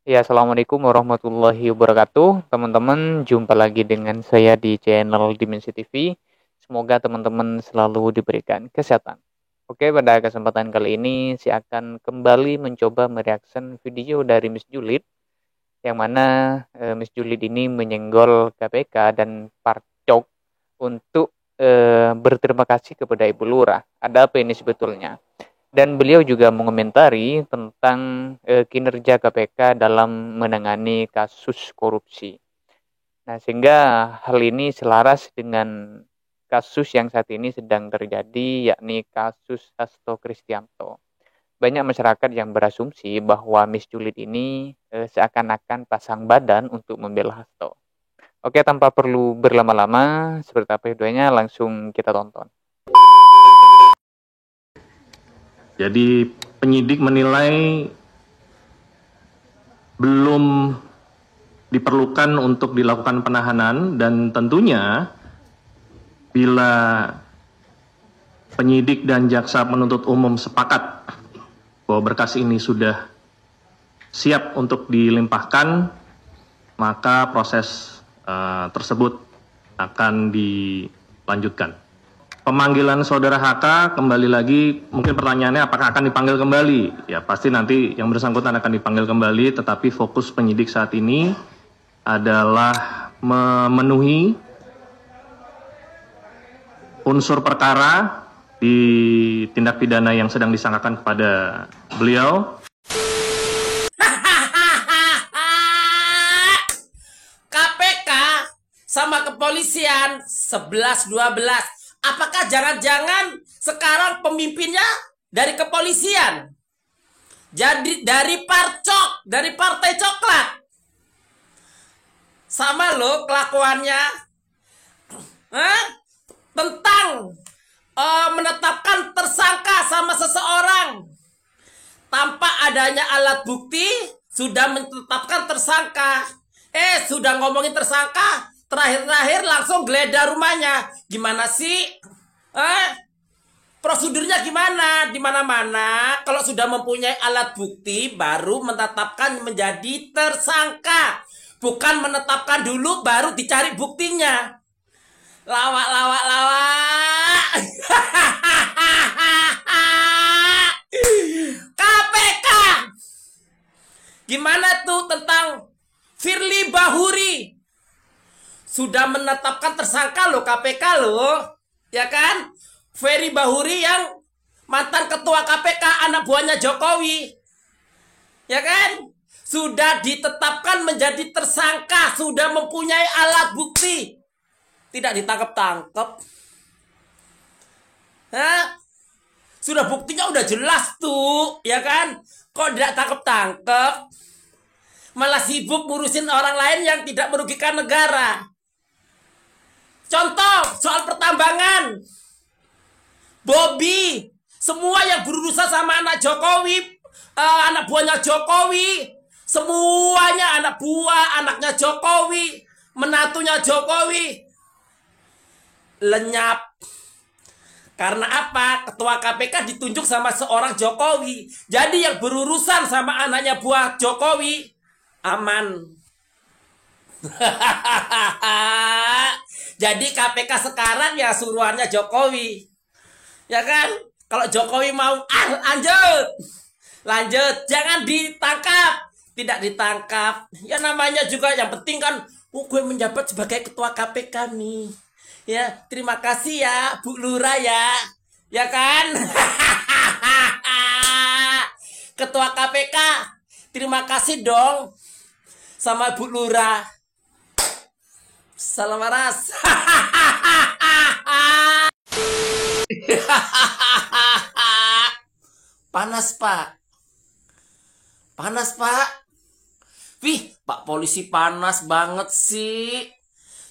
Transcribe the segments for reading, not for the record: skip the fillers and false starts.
Ya, assalamualaikum warahmatullahi wabarakatuh. Teman-teman, jumpa lagi dengan saya di channel Dimensi TV. Semoga teman-teman selalu diberikan kesehatan. Oke, pada kesempatan kali ini saya akan kembali mencoba mereaction video dari Miss Julid, yang mana Miss Julid ini menyenggol KPK dan Parcok untuk berterima kasih kepada Ibu Lurah. Ada apa ini sebetulnya? Dan beliau juga mengomentari tentang kinerja KPK dalam menangani kasus korupsi. Nah, sehingga hal ini selaras dengan kasus yang saat ini sedang terjadi, yakni kasus Hasto Kristianto. Banyak masyarakat yang berasumsi bahwa Miss Julid ini seakan-akan pasang badan untuk membela Hasto. Oke, tanpa perlu berlama-lama, seperti apa videonya, langsung kita tonton. Jadi penyidik menilai belum diperlukan untuk dilakukan penahanan, dan tentunya bila penyidik dan jaksa penuntut umum sepakat bahwa berkas ini sudah siap untuk dilimpahkan, maka proses tersebut akan dilanjutkan. Pemanggilan saudara HK kembali lagi, mungkin pertanyaannya apakah akan dipanggil kembali? Ya, pasti nanti yang bersangkutan akan dipanggil kembali, tetapi fokus penyidik saat ini adalah memenuhi unsur perkara di tindak pidana yang sedang disangkakan kepada beliau. KPK sama kepolisian 11-12. Apakah jangan-jangan sekarang pemimpinnya dari kepolisian? Jadi dari Parcok, dari Partai Coklat. Sama lo kelakuannya. Tentang menetapkan tersangka sama seseorang tanpa adanya alat bukti, sudah menetapkan tersangka. Sudah ngomongin tersangka, terakhir-terakhir langsung geledah rumahnya. Gimana sih? Prosedurnya gimana? Di mana-mana kalau sudah mempunyai alat bukti baru menetapkan menjadi tersangka. Bukan menetapkan dulu baru dicari buktinya. Lawak, lawak, lawak. KPK. Gimana tuh tentang Firly Bahuri? Sudah menetapkan tersangka loh KPK loh. Ya kan? Firly Bahuri yang mantan ketua KPK, anak buahnya Jokowi. Ya kan? Sudah ditetapkan menjadi tersangka, sudah mempunyai alat bukti. Tidak ditangkap-tangkap. Sudah buktinya udah jelas tuh, ya kan? Kok tidak tangkap-tangkap? Malah sibuk ngurusin orang lain yang tidak merugikan negara. Contoh soal pertambangan, Bobby, semua yang berurusan sama anak Jokowi, anak buahnya Jokowi, semuanya anak buah, anaknya Jokowi, menantunya Jokowi, lenyap. Karena apa? Ketua KPK ditunjuk sama seorang Jokowi. Jadi yang berurusan sama anaknya buah Jokowi aman. Jadi KPK sekarang ya suruhannya Jokowi. Ya kan? Kalau Jokowi mau lanjut. Lanjut, jangan ditangkap. Tidak ditangkap. Ya namanya juga yang penting kan gue menjabat sebagai ketua KPK nih. Ya, terima kasih ya Bu Lurah ya. Ya kan? Ketua KPK, terima kasih dong sama Bu Lurah. Salam waras. Panas, Pak. Panas, Pak. Wih, Pak polisi panas banget sih.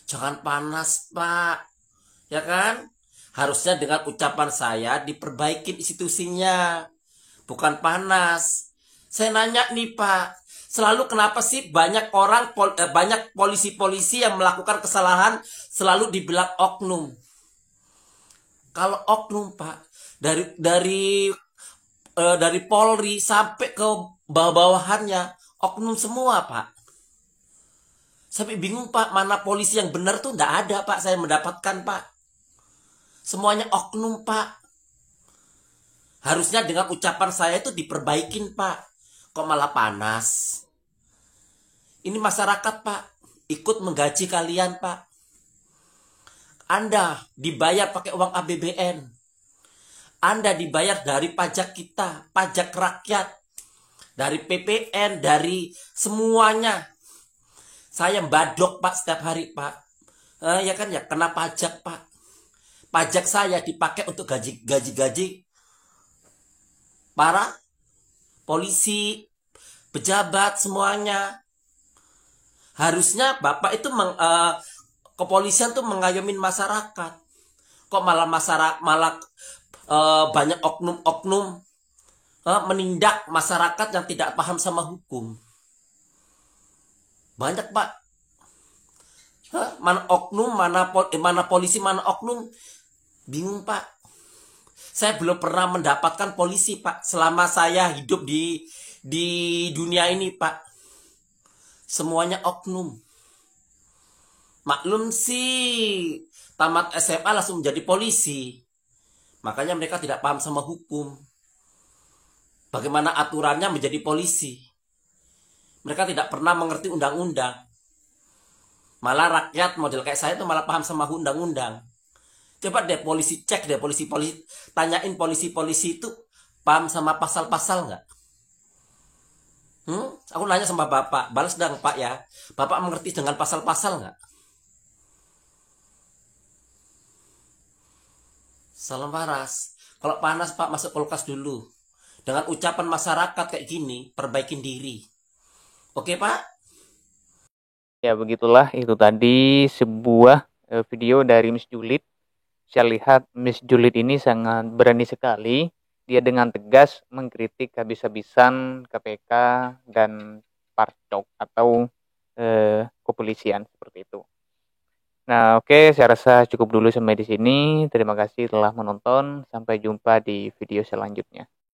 Jangan panas, Pak. Ya kan? Harusnya dengan ucapan saya diperbaikin institusinya. Bukan panas. Saya nanya nih, Pak. Selalu kenapa sih banyak orang, banyak polisi-polisi yang melakukan kesalahan selalu dibilang oknum? Kalau oknum, Pak, dari Polri sampai ke bawah-bawahannya, oknum semua, Pak. Sampai bingung, Pak, mana polisi yang benar tuh nggak ada, Pak. Saya mendapatkan, Pak. Semuanya oknum, Pak. Harusnya dengan ucapan saya itu diperbaikin, Pak. Kok malah panas? Ini masyarakat, Pak. Ikut menggaji kalian, Pak. Anda dibayar pakai uang APBN. Anda dibayar dari pajak kita, pajak rakyat, dari PPN, dari semuanya. Saya badok, Pak, setiap hari, Pak. Ya kan ya, kena pajak, Pak. Pajak saya dipakai untuk gaji-gaji para polisi, pejabat, semuanya. Harusnya Bapak itu kepolisian tuh mengayomin masyarakat. Kok malah masyarakat banyak oknum-oknum menindak masyarakat yang tidak paham sama hukum. Banyak, Pak. Mana oknum, mana polisi, mana oknum. Bingung, Pak. Saya belum pernah mendapatkan polisi, Pak, selama saya hidup di dunia ini, Pak. Semuanya oknum. Maklum sih, tamat SMA langsung menjadi polisi. Makanya mereka tidak paham sama hukum. Bagaimana aturannya menjadi polisi. Mereka tidak pernah mengerti undang-undang. Malah rakyat model kayak saya itu malah paham sama undang-undang. Coba deh polisi cek deh, polisi tanyain polisi itu paham sama pasal-pasal nggak? Aku nanya sama Bapak, balas dong Pak ya. Bapak mengerti dengan pasal-pasal nggak? Salam panas. Kalau panas Pak masuk kulkas dulu. Dengan ucapan masyarakat kayak gini, perbaikin diri. Oke Pak? Ya begitulah, itu tadi sebuah video dari Miss Julid. Saya lihat Miss Julid ini sangat berani sekali. Dia dengan tegas mengkritik habis-habisan KPK dan Parcok atau kepolisian seperti itu. Nah, oke, saya rasa cukup dulu sampai di sini. Terima kasih telah menonton. Sampai jumpa di video selanjutnya.